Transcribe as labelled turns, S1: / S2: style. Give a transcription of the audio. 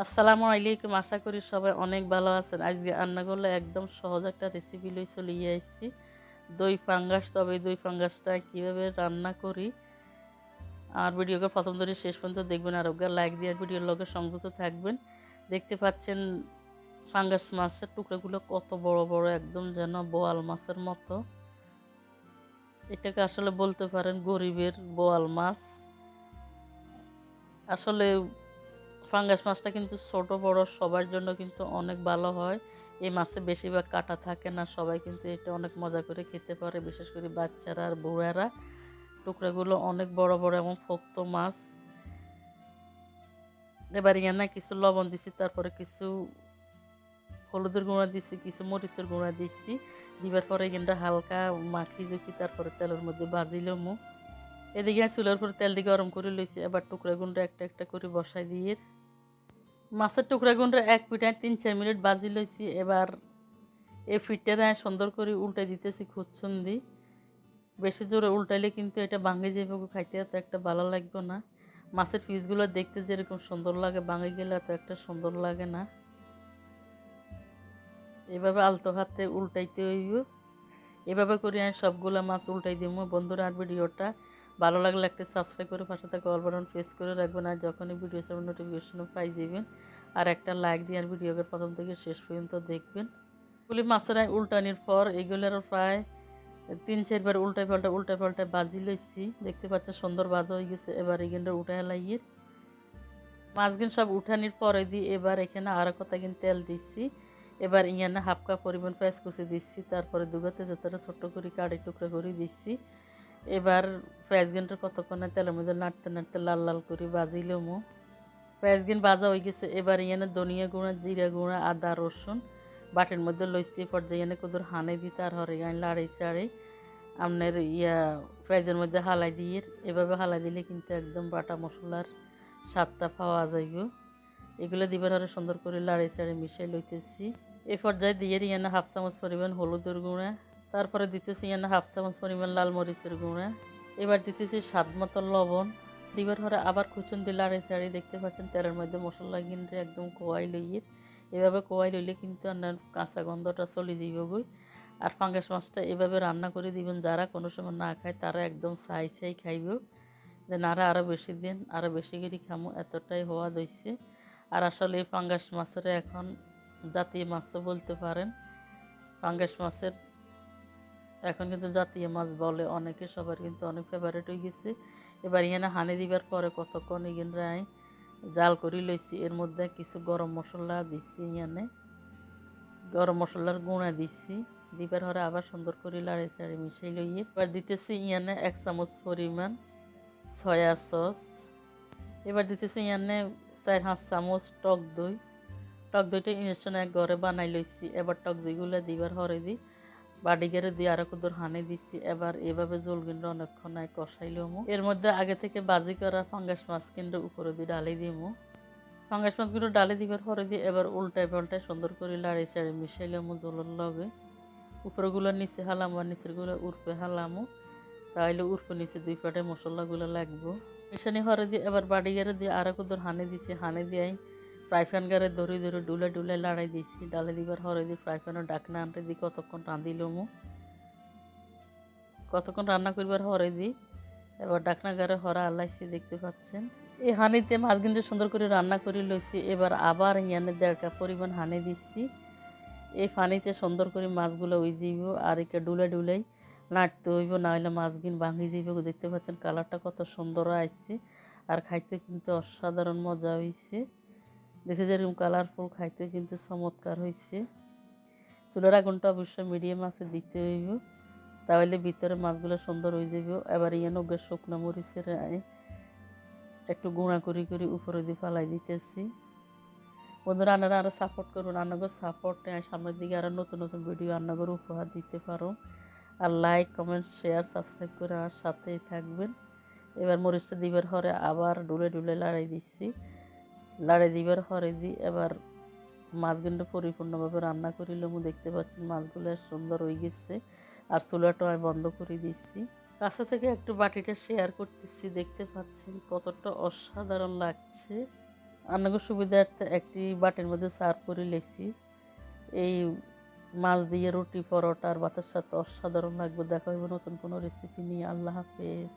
S1: আসসালামু আলাইকুম, আশা করি সবাই অনেক ভালো আছেন। আজকে রান্না করলে একদম সহজ একটা রেসিপি লই চলে আসছি, দই ফাঙ্গাস। তবে এই দই ফাঙ্গাসটা কীভাবে রান্না করি আর ভিডিওকে প্রথম ধরে শেষ পর্যন্ত দেখবেন, আর ওকে লাইক দিয়ে ভিডিওর লগে সংযুক্ত থাকবেন। দেখতে পাচ্ছেন ফাঙ্গাস মাছের টুকরাগুলো কত বড় বড়, একদম যেন বোয়াল মাছের মতো। এটাকে আসলে বলতে পারেন গরিবের বোয়াল মাছ। আসলে ফাঙ্গাস মাছটা কিন্তু ছোট বড় সবার জন্য কিন্তু অনেক ভালো হয়। এই মাছে বেশিরভাগ কাটা থাকে না, সবাই কিন্তু এটা অনেক মজা করে খেতে পারে, বিশেষ করে বাচ্চারা আর বুড়ারা। টুকরাগুলো অনেক বড় বড় এবং পোক্ত মাছ। এবার না কিছু লবণ দিছি, তারপরে কিছু হলুদের গুঁড়া দিছি, কিছু মরিচের গুঁড়া দিচ্ছি। দিবার পরে এখানটা হালকা মাখি জুকি তারপরে তেলের মধ্যে ভাজিলাম। এদিকে চুলার উপর তেল দিয়ে গরম করে লইছি। এবার টুকরাগুলো একটা একটা করে বসাই দিয়ে মাছের টুকরাগুলো এক পিঠায় 3-4 মিনিট ভাজি লইছি। এবার এই ফিটটা সুন্দর করে উল্টে দিতেছি খুঁজছুন দি। বেশি জোরে উল্টাইলে কিন্তু এটা ভাঙে যাবে, খাইতে এত একটা ভালো লাগবে না। মাছের পিসগুলো দেখতে যেরকম সুন্দর লাগে, ভাঙে গেলে এত একটা সুন্দর লাগে না। এভাবে আলতো হাতে উল্টাইতে হইব। এভাবে করে আমি সবগুলো মাছ উল্টাই দিব। বন্ধুরা, আর ভিডিওটা ভালো লাগলে একটা সাবস্ক্রাইব করে পাশে থাকা অল বাটন প্রেস করে রাখবেন, আর যখনই ভিডিও সব নোটিফিকেশনও পাই যাবেন। আর একটা লাইক দিয়ে আর ভিডিওকে প্রথম থেকে শেষ পর্যন্ত দেখবেন। এগুলি মাছের উল্টানির পর এগুলোর প্রায় 3-4 বার উল্টায় পাল্টায় বাজি লইছি। দেখতে পাচ্ছেন সুন্দর ভাজা হয়ে গেছে। এবার এগুলো উঠায় লাইয়ের মাছগুলো সব উঠানির পরে দিয়ে এবার এখানে আরও কথা কিন্তু তেল দিচ্ছি। এবার ইয়ানে হাফ কাপ পরিমাণ পেঁয়াজ কুচি দিচ্ছি, তারপরে দুগাতে যতটা ছোট্ট করে কাটি টুকরা করে দিচ্ছি। এবার পেঁয়াজগুলো কতক্ষণে তেলের মধ্যে নাড়তে নাড়তে লাল লাল করে ভাজিলাম। পেঁয়াজগুলো ভাজা হয়ে গেছে। এবার ইয়ানে ধনিয়া গুঁড়া, জিরা গুঁড়া, আদা রসুন বাটির মধ্যে লইছি। পর্যায়ে এনে কুদুর হানে দিতে আর হরে গান লাড়াই চাড়ে আপনার পেঁয়াজের মধ্যে হালাই দিয়ে এভাবে হালাই দিলে কিন্তু একদম বাটা মশলার স্বাদটা পাওয়া যাইব। এগুলো দিবার হরে সুন্দর করে লাড়াই চাড়ে মিশাই লইতেছি। এই পর্যায়ে দিয়ে ইয়ানা হাফ চামচ পরিমাণ হলুদের গুঁড়া, তারপরে দিতেছি ইয়ানা হাফ চামচ পরিমাণ লাল মরিচের গুঁড়া। এবার দিতেছি স্বাদ মতো লবণ। দিবার হরে আবার কুচুন দিয়ে লাড়াই চাড়ি। দেখতে পাচ্ছেন তেলের মধ্যে মশলা কিনতে একদম কোয়াই লইয়ে। এভাবে কোয়াই লইলে কিন্তু আপনার কাঁচা গন্ধটা চলে যাইব গই। আর ফাঙ্গাস মাছটা এভাবে রান্না করে দিবেন, যারা কোনো সময় না খায় তারা একদম চাই খাইব, যে নারা আরও বেশি দিন আরও বেশি করে খামো, এতটাই হওয়া দইছে। আর আসলে এই ফাঙ্গাস মাছের এখন জাতীয় মাছও বলতে পারেন। ফাঙ্গাস মাছের এখন কিন্তু জাতীয় মাছ বলে অনেকে, সবার কিন্তু অনেক ফেভারিট হয়ে গেছে। এবার এখানে হানি দিবার পরে কতক্ষণ এখানে জাল করে লইছি। এর মধ্যে কিছু গরম মশলা দিচ্ছি, এখানে গরম মশলার গুঁড়া দিচ্ছি। দিবার হরে আবার সুন্দর করে লাড়ে চাড়ে মিশাই লইয়ে এবার দিতেছি ইয়ানে 1 চামচ পরিমাণ সয়া সস। এবার দিতেছি ইয়ানে 4-5 চামচ টক দই। টক দইটা ইনস্ট্যান্ট এক ঘরে বানাই লইছি। এবার টক দইগুলো দিবার হরে দিই বাডিগেরে দিয়ে আরো কুদুর হানি দিচ্ছি। এবার এভাবে জল কিন্তু অনেকক্ষণ কষাইলাম। এর মধ্যে আগে থেকে বাজি করা ফাঙ্গাস মাছ কিন্তু উপরে দিয়ে ডালি দিমু। ফাঙ্গাস মাছগুলো ডালি দিবার পরে দিয়ে এবার উল্টায় পাল্টায় সুন্দর করে লাড়ি চাড়ি মিশাইলামু জলের লগে। উপরেগুলো নিচে হালামু আর নিচেরগুলো উর্ফে হালামু, তাইলে উর্ফে নিচে 2 পাটে মশলাগুলো লাগবো। মিশানি হরে দিয়ে এবার বাডিগারে দিয়ে আরো কুদুর হানি দিছি। হানি দিয়ে ফ্রাই প্যান গারে ধরে ধরে ডুলে লাড়াই দিচ্ছি। ডালে দিবার হরে দিয়ে ফ্রাই প্যানের ডাকনা আনতে দিয়ে কতক্ষণ রাঁধিলামু। কতক্ষণ রান্না করবার হরে দিই এবার ডাকনা গারে হরা আলাইছি। দেখতে পাচ্ছেন এই হানিতে মাছ কিন্তু সুন্দর করে রান্না করে লইছি। এবার আবার ইয়ানে 1.5 কাপ পরিমাণ হানি দিচ্ছি। এই পানিতে সুন্দর করে মাছগুলো ওই যাইব আর একে ডুলাই নাড়তে হইব, না হলে মাছগুলো ভাঙি যাইব। দেখতে পাচ্ছেন কালারটা কত সুন্দর আসছে, আর খাইতে কিন্তু অসাধারণ মজা হয়েছে। দেখে যেরকম কালারফুল, খাইতে কিন্তু চমৎকার হয়েছে। চুলার আগুনটা অবশ্যই মিডিয়াম আছে দিতে হইব, তাহলে ভিতরে মাছগুলো সুন্দর হয়ে যাবে। এবার ইয়ানো শুকনো মরিচের একটু গুঁড়া করে উপরে দিয়ে ফালাই দিতেছি। বন্ধুরা, আপনারা আরও সাপোর্ট করুন। আপনাদের সাপোর্টে সামনের দিকে আরও নতুন নতুন ভিডিও আপনাদের উপহার দিতে পারো। আর লাইক কমেন্ট শেয়ার সাবস্ক্রাইব করে আমার সাথেই থাকবেন। এবার মরিচটা দিবার হরে আবার ডুলে লাড়াই দিচ্ছি। লাড়াই দিবার হরে দিই এবার মাছগুলো পরিপূর্ণভাবে রান্না করিলাম। দেখতে পাচ্ছেন মাছগুলো সুন্দর হয়ে গেছে। আর চুলাটা আমি বন্ধ করে দিচ্ছি। কাছে থেকে একটু বাটিটা শেয়ার করতেছি। দেখতে পাচ্ছেন কতটা অসাধারণ লাগছে। আপনাদের সুবিধার্থে একটি বাটির মধ্যে সার্ভ করে লেছি। এই মাছ দিয়ে রুটি পরোটা আর ভাতের সাথে অসাধারণ লাগবে। দেখা হবে নতুন কোনো রেসিপি নিয়ে। আল্লাহ হাফেজ।